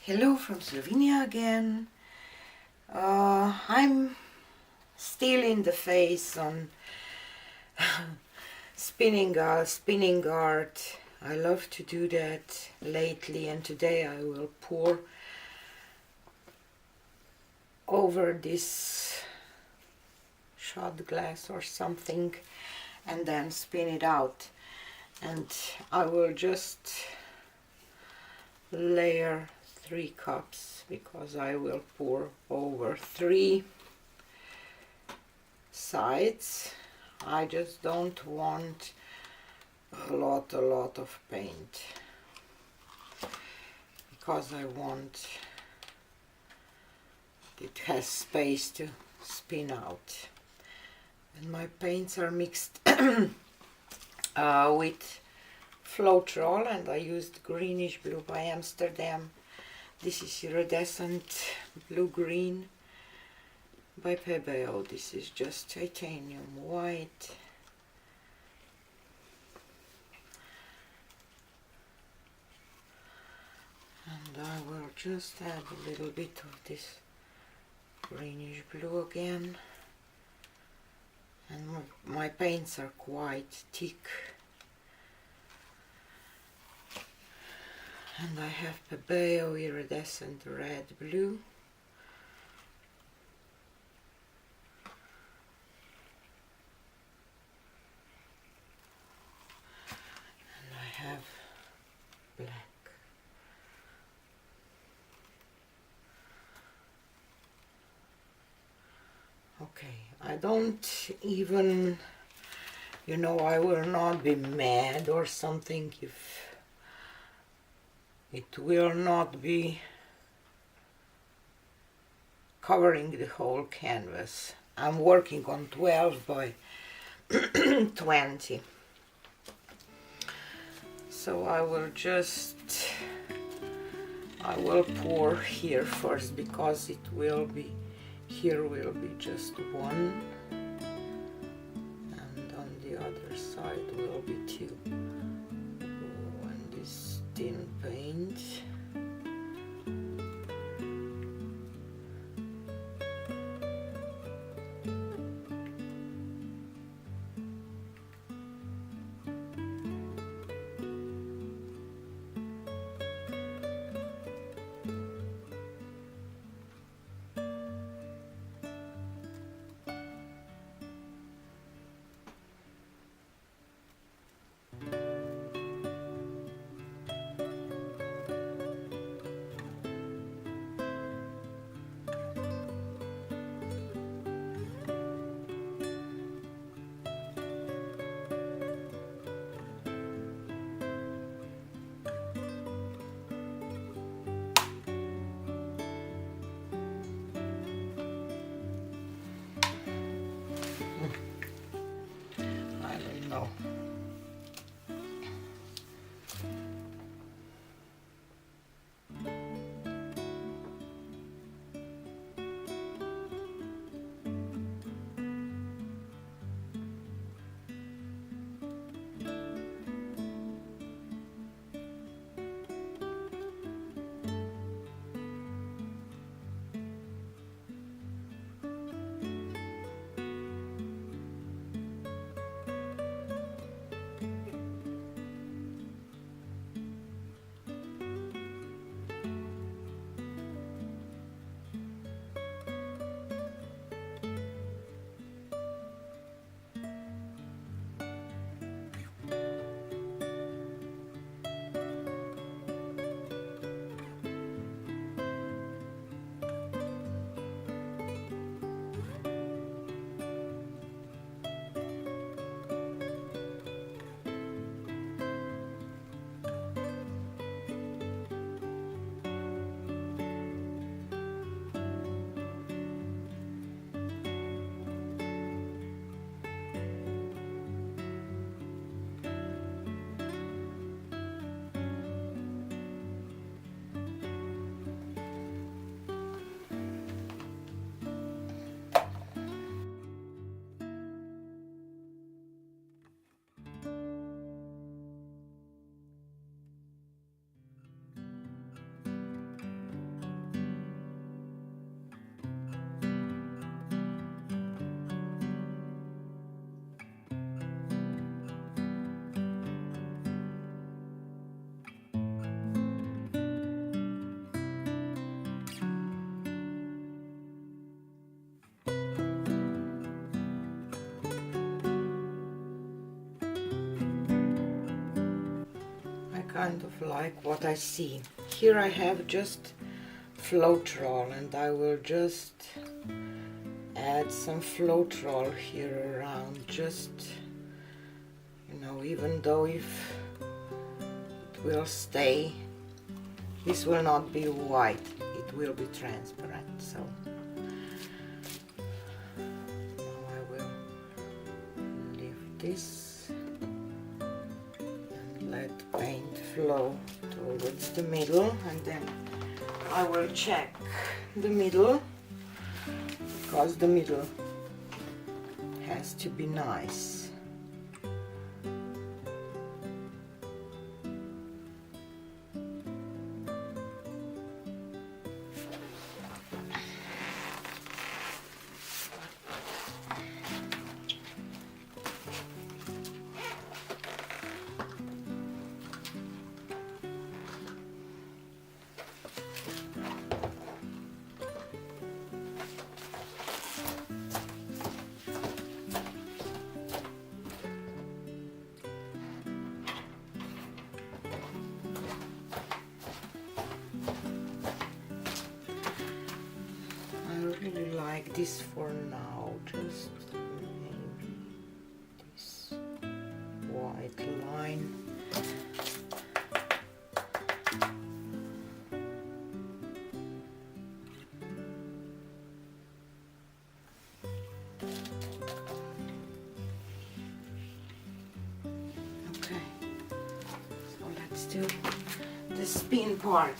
Hello from Slovenia again. I'm still in the phase on spinning art. I love to do that lately, and today I will pour over this shot glass or something and then spin it out. And I will just layer 3 cups because I will pour over 3 sides. I just don't want a lot of paint because I want it has space to spin out. And my paints are mixed with Floetrol, and I used greenish blue by Amsterdam. This is iridescent blue-green by PBO. This is just titanium white. And I will just add a little bit of this greenish blue again. And my paints are quite thick. And I have PBO iridescent red blue. And I have black. Okay, I don't even, I will not be mad or something if it will not be covering the whole canvas. I'm working on 12 by 20. So I will pour here first because it will be, here will be just one, and on the other side will be 2. Oh, and this thin paint. kind of like what I see. Here I have just floetrol, and I will just add some floetrol here around, just, you know, even though if it will stay, this will not be white, it will be transparent. So now I will leave this and let paint flow towards the middle, and then I will check the middle, because the middle has to be nice. I really like this for now, just maybe this white line. Okay, so let's do the spin part.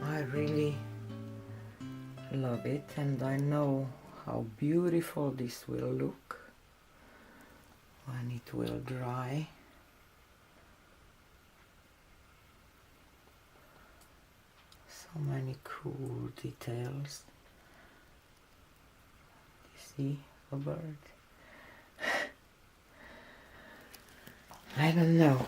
I really love it, and I know how beautiful this will look when it will dry. So many cool details. You see a bird? I don't know.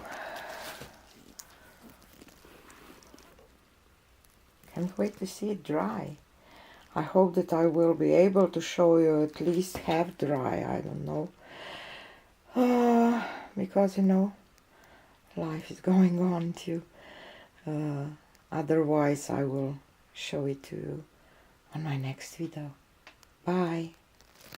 Can't wait to see it dry. I hope that I will be able to show you at least half dry. I don't know. Because, you know, life is going on too. Otherwise, I will show it to you on my next video. Bye.